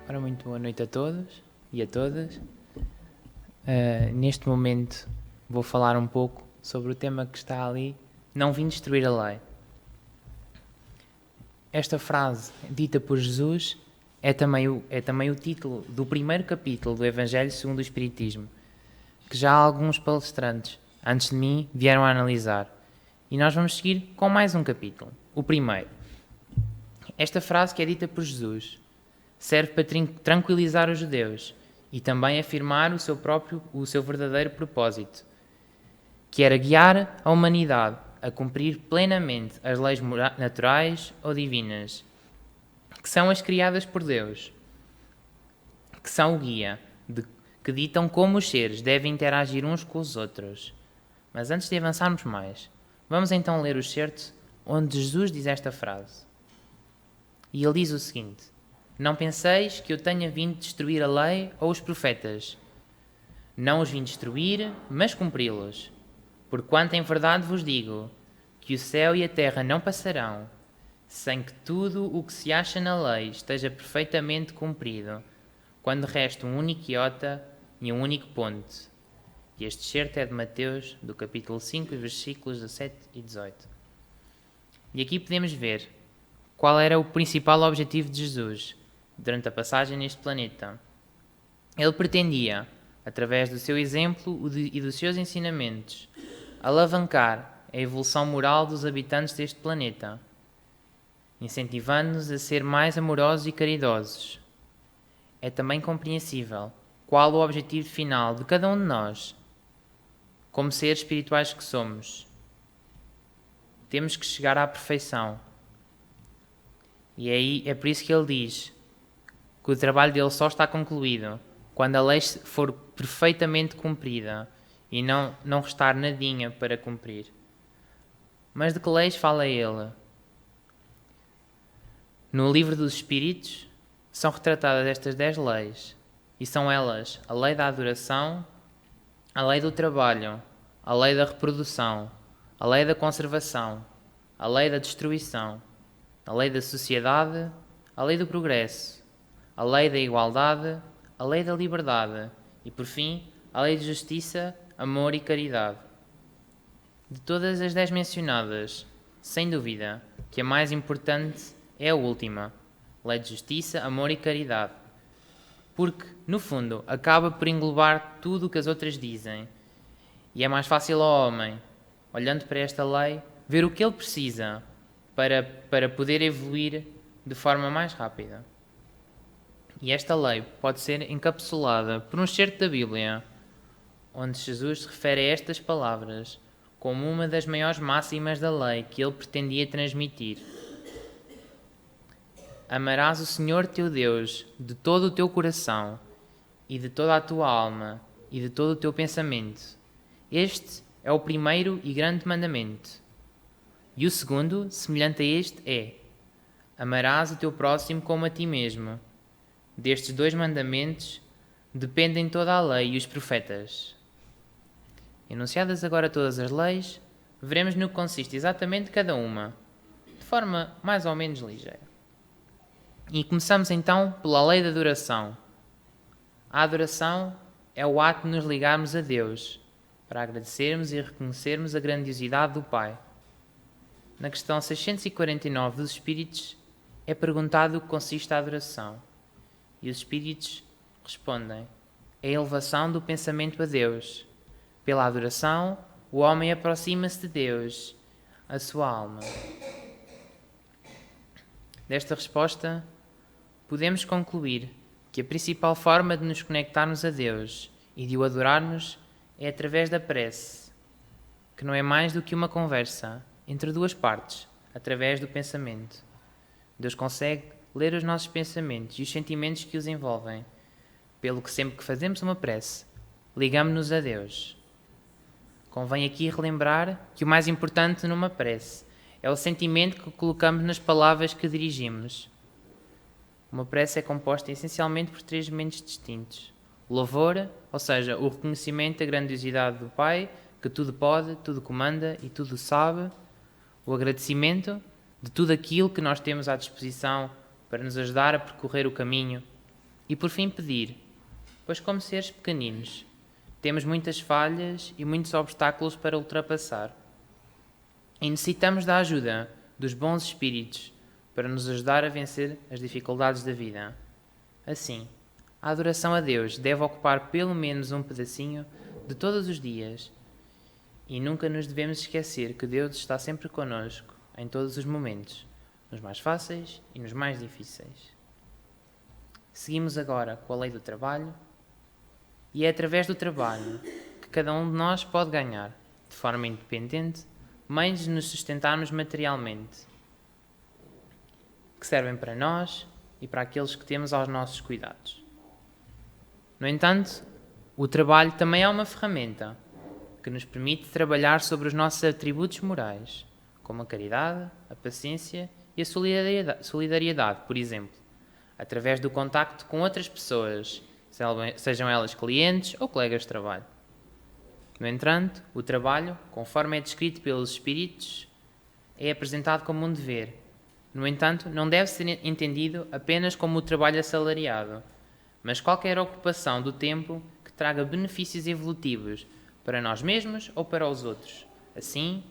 Ora, muito boa noite a todos e a todas. Neste momento vou falar um pouco sobre o tema que está ali: não vim destruir a lei. Esta frase, dita por Jesus, é também o título do primeiro capítulo do Evangelho segundo o Espiritismo, que já alguns palestrantes antes de mim vieram a analisar. E nós vamos seguir com mais um capítulo, o primeiro. Esta frase, que é dita por Jesus, serve para tranquilizar os judeus e também afirmar o seu verdadeiro propósito, que era guiar a humanidade a cumprir plenamente as leis naturais ou divinas, que são as criadas por Deus, que são o guia, que ditam como os seres devem interagir uns com os outros. Mas antes de avançarmos mais, vamos então ler o excerto onde Jesus diz esta frase. E ele diz o seguinte: não penseis que eu tenha vindo destruir a lei ou os profetas. Não os vim destruir, mas cumpri-los. Porquanto em verdade vos digo que o céu e a terra não passarão, sem que tudo o que se acha na lei esteja perfeitamente cumprido, quando resta um único iota e um único ponto. E este excerto é de Mateus, do capítulo 5, versículos 17 e 18. E aqui podemos ver qual era o principal objetivo de Jesus durante a passagem neste planeta. Ele pretendia, através do seu exemplo e dos seus ensinamentos, alavancar a evolução moral dos habitantes deste planeta, incentivando-nos a ser mais amorosos e caridosos. É também compreensível qual o objetivo final de cada um de nós, como seres espirituais que somos. Temos que chegar à perfeição. E aí é por isso que ele diz que o trabalho dele só está concluído quando a lei for perfeitamente cumprida e não restar nadinha para cumprir. Mas de que leis fala ele? No livro dos Espíritos são retratadas estas 10 leis, e são elas a lei da adoração, a lei do trabalho, a lei da reprodução, a lei da conservação, a lei da destruição, a lei da sociedade, a lei do progresso, a lei da igualdade, a lei da liberdade e, por fim, a lei de justiça, amor e caridade. De todas as 10 mencionadas, sem dúvida que a mais importante é a última, lei de justiça, amor e caridade, porque, no fundo, acaba por englobar tudo o que as outras dizem. E é mais fácil ao homem, olhando para esta lei, ver o que ele precisa para poder evoluir de forma mais rápida. E esta lei pode ser encapsulada por um excerto da Bíblia, onde Jesus se refere a estas palavras como uma das maiores máximas da lei que ele pretendia transmitir. Amarás o Senhor teu Deus de todo o teu coração e de toda a tua alma e de todo o teu pensamento. Este é o primeiro e grande mandamento. E o segundo, semelhante a este, é: amarás o teu próximo como a ti mesmo. Destes 2 mandamentos dependem toda a lei e os profetas. Enunciadas agora todas as leis, veremos no que consiste exatamente cada uma, de forma mais ou menos ligeira. E começamos então pela lei da adoração. A adoração é o ato de nos ligarmos a Deus, para agradecermos e reconhecermos a grandiosidade do Pai. Na questão 649 dos Espíritos é perguntado o que consiste a adoração. E os Espíritos respondem: é a elevação do pensamento a Deus. Pela adoração, o homem aproxima-se de Deus, a sua alma. Desta resposta, podemos concluir que a principal forma de nos conectarmos a Deus e de o adorarmos é através da prece, que não é mais do que uma conversa entre 2 partes, através do pensamento. Deus consegue ler os nossos pensamentos e os sentimentos que os envolvem, pelo que sempre que fazemos uma prece, ligamos-nos a Deus. Convém aqui relembrar que o mais importante numa prece é o sentimento que colocamos nas palavras que dirigimos. Uma prece é composta essencialmente por 3 elementos distintos: o louvor, ou seja, o reconhecimento da grandiosidade do Pai, que tudo pode, tudo comanda e tudo sabe; o agradecimento de tudo aquilo que nós temos à disposição para nos ajudar a percorrer o caminho E por fim pedir, pois como seres pequeninos, temos muitas falhas e muitos obstáculos para ultrapassar. E necessitamos da ajuda dos bons espíritos para nos ajudar a vencer as dificuldades da vida. Assim, a adoração a Deus deve ocupar pelo menos um pedacinho de todos os dias. E nunca nos devemos esquecer que Deus está sempre connosco, em todos os momentos, nos mais fáceis e nos mais difíceis. Seguimos agora com a lei do trabalho, e é através do trabalho que cada um de nós pode ganhar, de forma independente, meios de nos sustentarmos materialmente, que servem para nós e para aqueles que temos aos nossos cuidados. No entanto, o trabalho também é uma ferramenta que nos permite trabalhar sobre os nossos atributos morais, como a caridade, a paciência e a solidariedade, por exemplo, através do contacto com outras pessoas, sejam elas clientes ou colegas de trabalho. No entanto, o trabalho, conforme é descrito pelos espíritos, é apresentado como um dever. No entanto, não deve ser entendido apenas como o trabalho assalariado, mas qualquer ocupação do tempo que traga benefícios evolutivos para nós mesmos ou para os outros. Assim,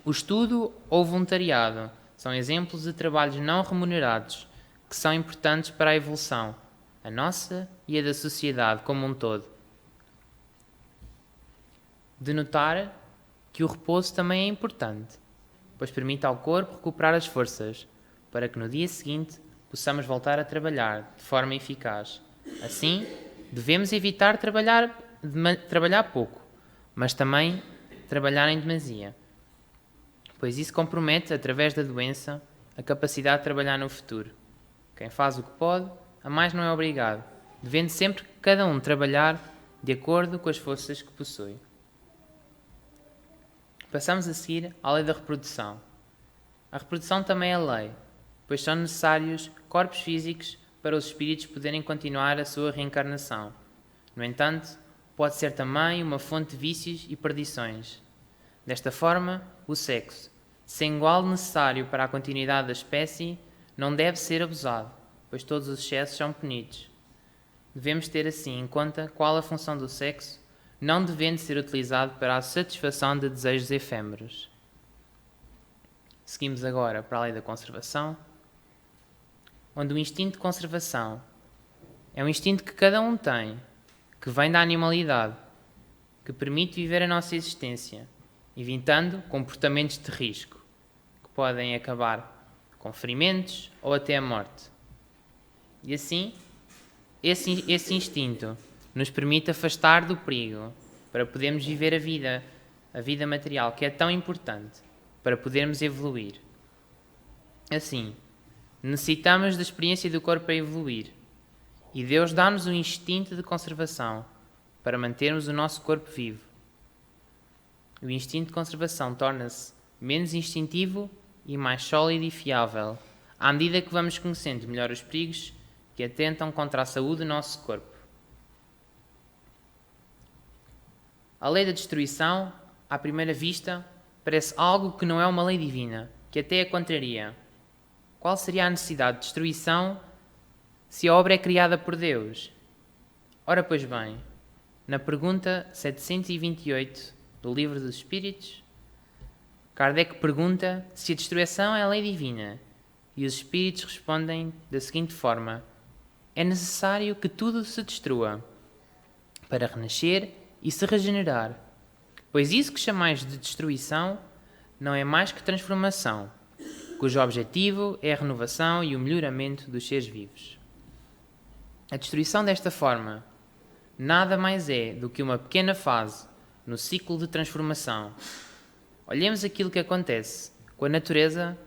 o estudo ou o voluntariado são exemplos de trabalhos não remunerados que são importantes para a evolução, a nossa e a da sociedade como um todo. De notar que o repouso também é importante, pois permite ao corpo recuperar as forças, para que no dia seguinte possamos voltar a trabalhar de forma eficaz. Assim, devemos evitar trabalhar pouco, mas também trabalhar em demasia, pois isso compromete, através da doença, a capacidade de trabalhar no futuro. Quem faz o que pode, a mais não é obrigado, devendo sempre cada um trabalhar de acordo com as forças que possui. Passamos a seguir à lei da reprodução. A reprodução também é lei, pois são necessários corpos físicos para os espíritos poderem continuar a sua reencarnação. No entanto, pode ser também uma fonte de vícios e perdições. Desta forma, o sexo, sem igual necessário para a continuidade da espécie, não deve ser abusado, pois todos os excessos são punidos. Devemos ter assim em conta qual a função do sexo, não devendo ser utilizado para a satisfação de desejos efêmeros. Seguimos agora para a lei da conservação, onde o instinto de conservação é um instinto que cada um tem, que vem da animalidade, que permite viver a nossa existência, evitando comportamentos de risco, que podem acabar com ferimentos ou até a morte. E assim, esse instinto nos permite afastar do perigo para podermos viver a vida material, que é tão importante para podermos evoluir. Assim, necessitamos da experiência do corpo para evoluir, e Deus dá-nos um instinto de conservação para mantermos o nosso corpo vivo. O instinto de conservação torna-se menos instintivo e mais sólido e fiável, à medida que vamos conhecendo melhor os perigos que atentam contra a saúde do nosso corpo. A lei da destruição, à primeira vista, parece algo que não é uma lei divina, que até a contraria. Qual seria a necessidade de destruição se a obra é criada por Deus? Ora, pois bem, na pergunta 728 do Livro dos Espíritos, Kardec pergunta se a destruição é a lei divina, e os Espíritos respondem da seguinte forma: é necessário que tudo se destrua, para renascer e se regenerar, pois isso que chamais de destruição não é mais que transformação, cujo objetivo é a renovação e o melhoramento dos seres vivos. A destruição desta forma nada mais é do que uma pequena fase no ciclo de transformação. Olhemos aquilo que acontece com a natureza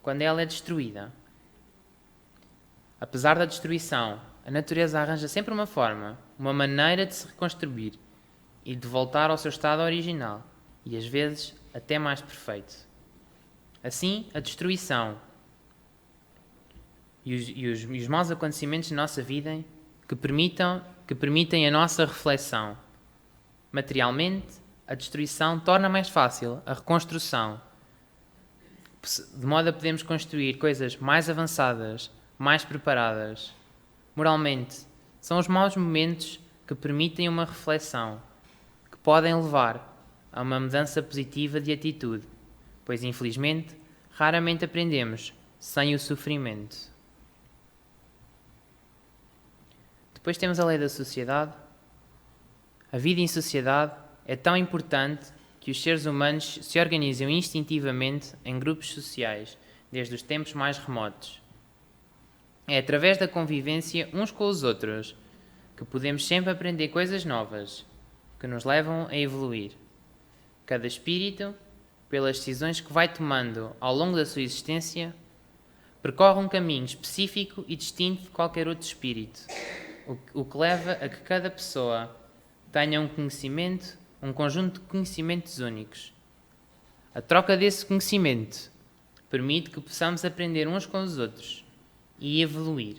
quando ela é destruída. Apesar da destruição, a natureza arranja sempre uma forma, uma maneira de se reconstruir e de voltar ao seu estado original, e às vezes até mais perfeito. Assim, a destruição e os maus acontecimentos na nossa vida que permitem a nossa reflexão. Materialmente, a destruição torna mais fácil a reconstrução, de modo a podermos construir coisas mais avançadas, mais preparadas. Moralmente, são os maus momentos que permitem uma reflexão, que podem levar a uma mudança positiva de atitude, pois infelizmente raramente aprendemos sem o sofrimento. Depois temos a lei da sociedade. A vida em sociedade é tão importante que os seres humanos se organizam instintivamente em grupos sociais, desde os tempos mais remotos. É através da convivência uns com os outros que podemos sempre aprender coisas novas, que nos levam a evoluir. Cada espírito, pelas decisões que vai tomando ao longo da sua existência, percorre um caminho específico e distinto de qualquer outro espírito, o que leva a que cada pessoa tenha um conhecimento, um conjunto de conhecimentos únicos. A troca desse conhecimento permite que possamos aprender uns com os outros e evoluir.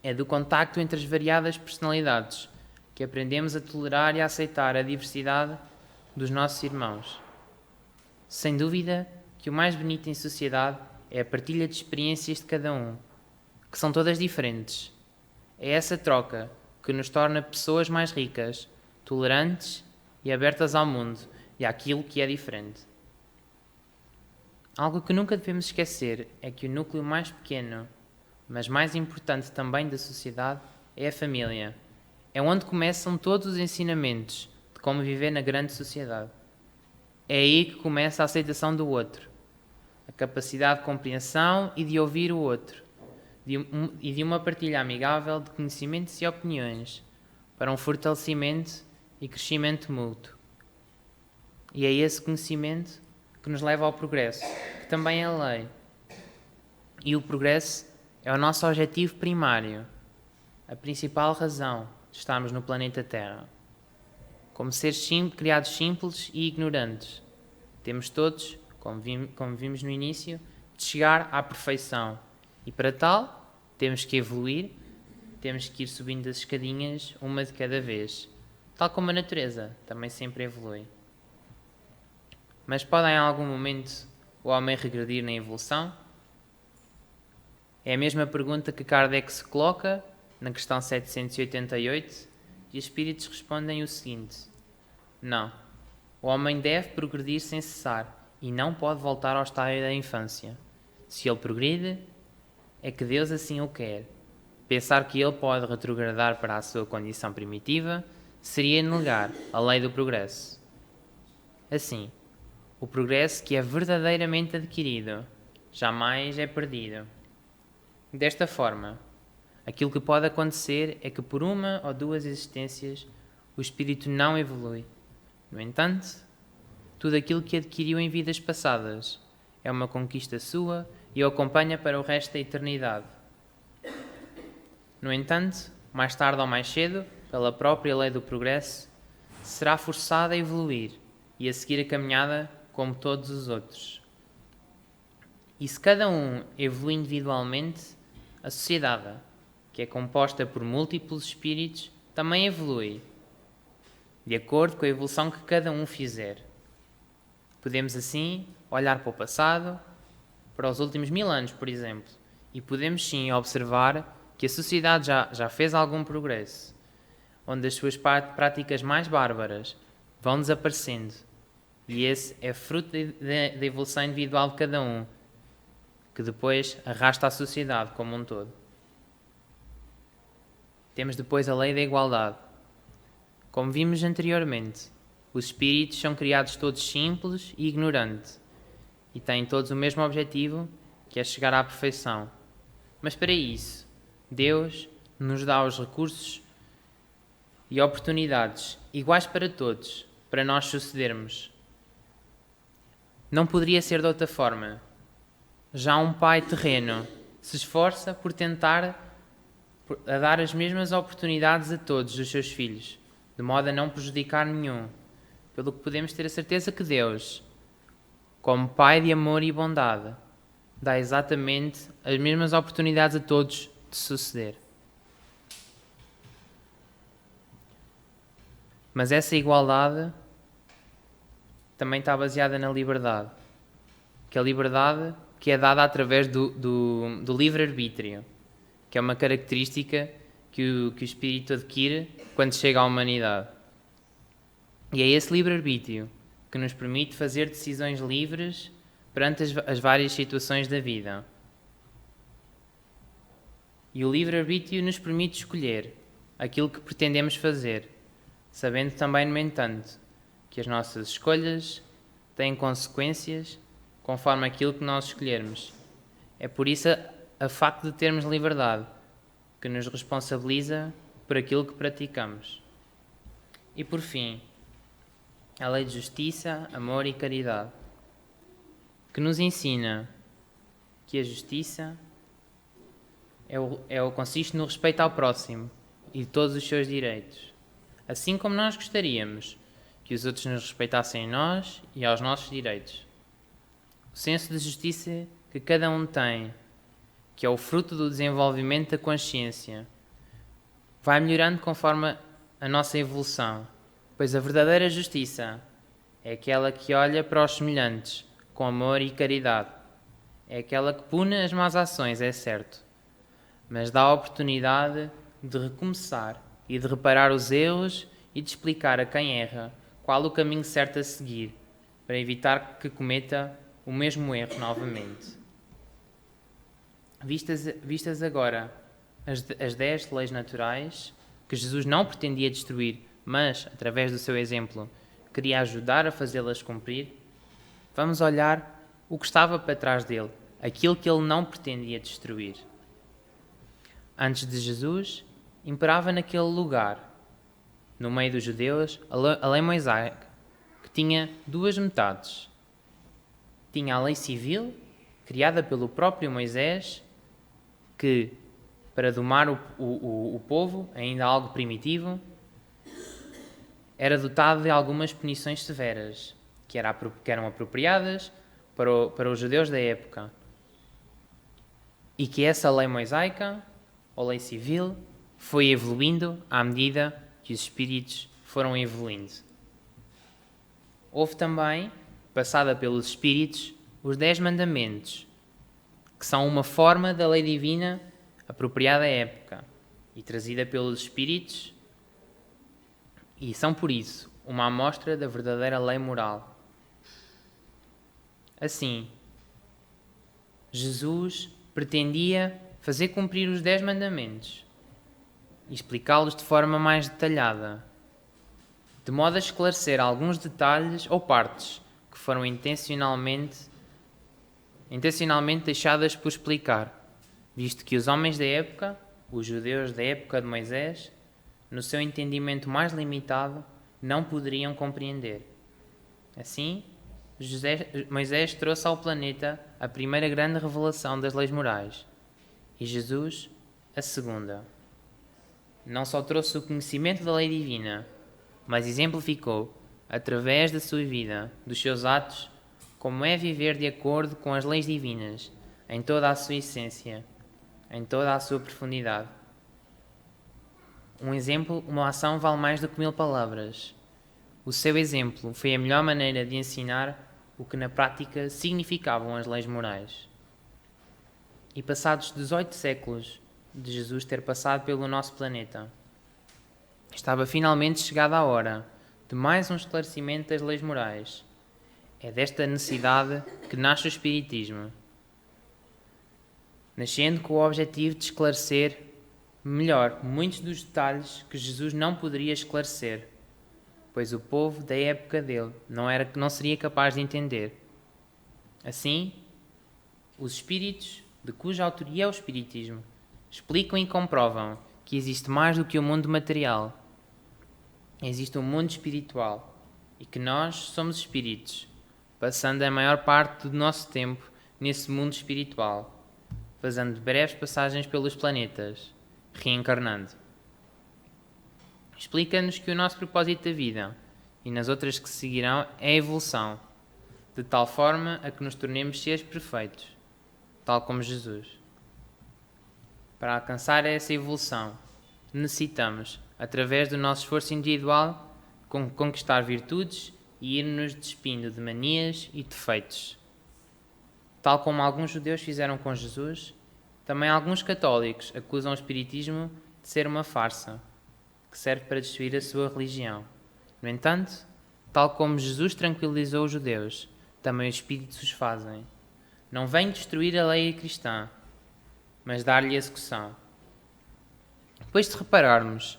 É do contacto entre as variadas personalidades que aprendemos a tolerar e a aceitar a diversidade dos nossos irmãos. Sem dúvida que o mais bonito em sociedade é a partilha de experiências de cada um, que são todas diferentes. É essa troca que nos torna pessoas mais ricas, tolerantes e abertas ao mundo e àquilo que é diferente. Algo que nunca devemos esquecer é que o núcleo mais pequeno, mas mais importante também da sociedade, é a família. É onde começam todos os ensinamentos de como viver na grande sociedade. É aí que começa a aceitação do outro, a capacidade de compreensão e de ouvir o outro, e de uma partilha amigável de conhecimentos e opiniões para um fortalecimento e crescimento mútuo. E é esse conhecimento que nos leva ao progresso, que também é lei. E o progresso é o nosso objetivo primário, a principal razão de estarmos no planeta Terra. Como seres criados simples e ignorantes, temos todos, como vimos no início, de chegar à perfeição. E para tal, temos que evoluir, temos que ir subindo as escadinhas uma de cada vez, tal como a natureza também sempre evolui. Mas pode em algum momento o homem regredir na evolução? É a mesma pergunta que Kardec se coloca na questão 788 e os espíritos respondem o seguinte: não, o homem deve progredir sem cessar e não pode voltar ao estágio da infância. Se ele progride, é que Deus assim o quer. Pensar que ele pode retrogradar para a sua condição primitiva seria negar a lei do progresso. Assim, o progresso que é verdadeiramente adquirido jamais é perdido. Desta forma, aquilo que pode acontecer é que por uma ou duas existências o espírito não evolui. No entanto, tudo aquilo que adquiriu em vidas passadas é uma conquista sua e o acompanha para o resto da eternidade. No entanto, mais tarde ou mais cedo, pela própria lei do progresso, será forçado a evoluir e a seguir a caminhada como todos os outros. E se cada um evolui individualmente, a sociedade, que é composta por múltiplos espíritos, também evolui, de acordo com a evolução que cada um fizer. Podemos assim olhar para o passado, para os últimos 1000 anos, por exemplo, e podemos sim observar que a sociedade já fez algum progresso, onde as suas práticas mais bárbaras vão desaparecendo. E esse é fruto da evolução individual de cada um, que depois arrasta a sociedade como um todo. Temos depois a lei da igualdade. Como vimos anteriormente, os espíritos são criados todos simples e ignorantes, e têm todos o mesmo objetivo, que é chegar à perfeição. Mas para isso, Deus nos dá os recursos e oportunidades iguais para todos, para nós sucedermos. Não poderia ser de outra forma. Já um pai terreno se esforça por tentar a dar as mesmas oportunidades a todos os seus filhos, de modo a não prejudicar nenhum, pelo que podemos ter a certeza que Deus, como Pai de amor e bondade, dá exatamente as mesmas oportunidades a todos de suceder. Mas essa igualdade também está baseada na liberdade, que a liberdade que é dada através do livre-arbítrio, que é uma característica que o espírito adquire quando chega à humanidade. E é esse livre-arbítrio que nos permite fazer decisões livres perante as várias situações da vida. E o livre-arbítrio nos permite escolher aquilo que pretendemos fazer, sabendo também, no entanto, que as nossas escolhas têm consequências conforme aquilo que nós escolhermos. É por isso a facto de termos liberdade que nos responsabiliza por aquilo que praticamos. E por fim, a lei de justiça, amor e caridade, que nos ensina que a justiça consiste no respeito ao próximo e de todos os seus direitos, assim como nós gostaríamos que os outros nos respeitassem a nós e aos nossos direitos. O senso de justiça que cada um tem, que é o fruto do desenvolvimento da consciência, vai melhorando conforme a nossa evolução, pois a verdadeira justiça é aquela que olha para os semelhantes com amor e caridade. É aquela que pune as más ações, é certo, mas dá a oportunidade de recomeçar e de reparar os erros e de explicar a quem erra qual o caminho certo a seguir, para evitar que cometa o mesmo erro novamente. Vistas agora as 10 leis naturais, que Jesus não pretendia destruir, mas, através do seu exemplo, queria ajudar a fazê-las cumprir, vamos olhar o que estava para trás dele, aquilo que ele não pretendia destruir. Antes de Jesus, imperava naquele lugar, no meio dos judeus, a lei mosaica, que tinha duas metades. Tinha a lei civil, criada pelo próprio Moisés, que, para domar o povo, ainda algo primitivo, era dotado de algumas punições severas, que eram apropriadas para os judeus da época. E que essa lei mosaica, ou lei civil, foi evoluindo à medida que os espíritos foram evoluindo. Houve também, passada pelos espíritos, os 10 mandamentos, que são uma forma da lei divina apropriada à época e trazida pelos espíritos, e são por isso uma amostra da verdadeira lei moral. Assim, Jesus pretendia fazer cumprir os 10 mandamentos e explicá-los de forma mais detalhada, de modo a esclarecer alguns detalhes ou partes que foram intencionalmente deixadas por explicar, visto que os homens da época, os judeus da época de Moisés, no seu entendimento mais limitado, não poderiam compreender. Assim, Moisés trouxe ao planeta a primeira grande revelação das leis morais e Jesus a segunda. Não só trouxe o conhecimento da lei divina, mas exemplificou, através da sua vida, dos seus atos, como é viver de acordo com as leis divinas, em toda a sua essência, em toda a sua profundidade. Um exemplo, uma ação vale mais do que 1000 palavras. O seu exemplo foi a melhor maneira de ensinar o que na prática significavam as leis morais. E passados 18 séculos de Jesus ter passado pelo nosso planeta, estava finalmente chegada a hora de mais um esclarecimento das leis morais. É desta necessidade que nasce o Espiritismo, nascendo com o objetivo de esclarecer melhor muitos dos detalhes que Jesus não poderia esclarecer, pois o povo da época dele não seria capaz de entender. Assim, os espíritos, de cuja autoria é o Espiritismo, explicam e comprovam que existe mais do que o mundo material. Existe um mundo espiritual e que nós somos espíritos, passando a maior parte do nosso tempo nesse mundo espiritual, fazendo breves passagens pelos planetas, reencarnando. Explica-nos que o nosso propósito da vida e nas outras que seguirão é a evolução, de tal forma a que nos tornemos seres perfeitos, tal como Jesus. Para alcançar essa evolução, necessitamos, através do nosso esforço individual, conquistar virtudes e ir-nos despindo de manias e defeitos. Tal como alguns judeus fizeram com Jesus, Também alguns católicos acusam o espiritismo de ser uma farsa, que serve para destruir a sua religião. No entanto, tal como Jesus tranquilizou os judeus, também os espíritos os fazem. Não vem destruir a lei cristã, mas dar-lhe execução. Depois de repararmos,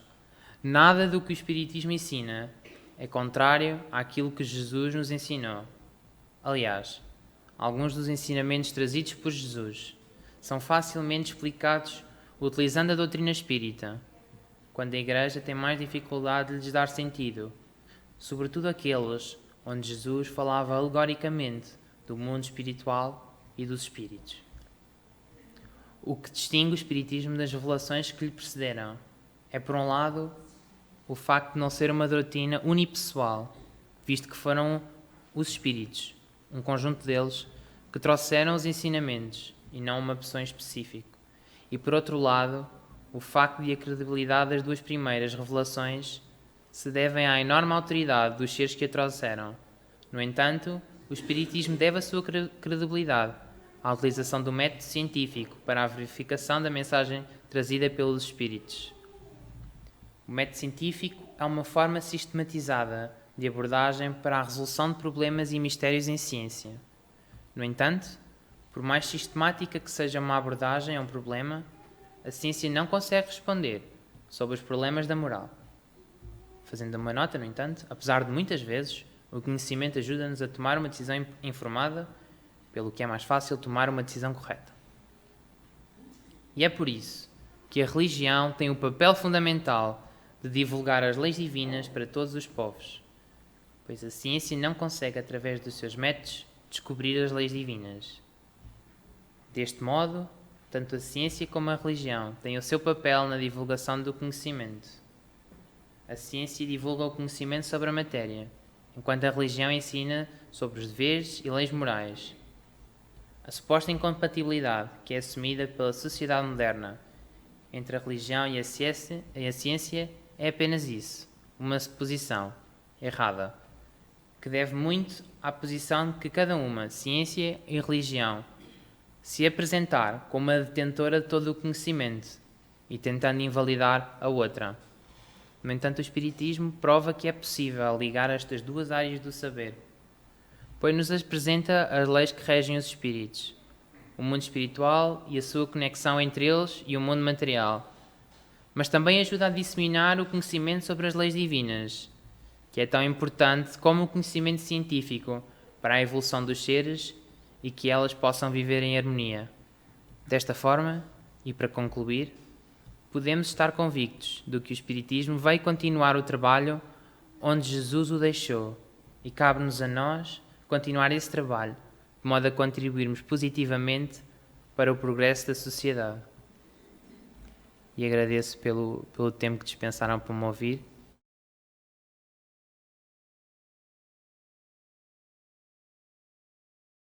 nada do que o espiritismo ensina é contrário àquilo que Jesus nos ensinou. Aliás, alguns dos ensinamentos trazidos por Jesus são facilmente explicados utilizando a doutrina espírita, quando a Igreja tem mais dificuldade de lhes dar sentido, sobretudo aqueles onde Jesus falava alegoricamente do mundo espiritual e dos espíritos. O que distingue o espiritismo das revelações que lhe precederam é, por um lado, o facto de não ser uma doutrina unipessoal, visto que foram os espíritos, um conjunto deles, que trouxeram os ensinamentos e não uma pessoa em específico. E, por outro lado, o facto de a credibilidade das duas primeiras revelações se devem à enorme autoridade dos seres que a trouxeram. No entanto, o espiritismo deve a sua credibilidade à utilização do método científico para a verificação da mensagem trazida pelos espíritos. O método científico é uma forma sistematizada de abordagem para a resolução de problemas e mistérios em ciência. No entanto, por mais sistemática que seja uma abordagem a um problema, a ciência não consegue responder sobre os problemas da moral. Fazendo uma nota, no entanto, apesar de muitas vezes o conhecimento ajuda-nos a tomar uma decisão informada, pelo que é mais fácil tomar uma decisão correta. E é por isso que a religião tem o papel fundamental de divulgar as leis divinas para todos os povos, pois a ciência não consegue, através dos seus métodos, descobrir as leis divinas. Deste modo, tanto a ciência como a religião têm o seu papel na divulgação do conhecimento. A ciência divulga o conhecimento sobre a matéria, enquanto a religião ensina sobre os deveres e leis morais. A suposta incompatibilidade que é assumida pela sociedade moderna entre a religião e a ciência é apenas isso, uma suposição errada, que deve muito à posição que cada uma, ciência e religião, se apresentar como a detentora de todo o conhecimento e tentando invalidar a outra. No entanto, o Espiritismo prova que é possível ligar estas duas áreas do saber, pois nos apresenta as leis que regem os espíritos, o mundo espiritual e a sua conexão entre eles e o mundo material, mas também ajuda a disseminar o conhecimento sobre as leis divinas, que é tão importante como o conhecimento científico para a evolução dos seres e que elas possam viver em harmonia. Desta forma, e para concluir, podemos estar convictos de que o Espiritismo vai continuar o trabalho onde Jesus o deixou e cabe-nos a nós continuar esse trabalho, de modo a contribuirmos positivamente para o progresso da sociedade. E agradeço pelo tempo que dispensaram para me ouvir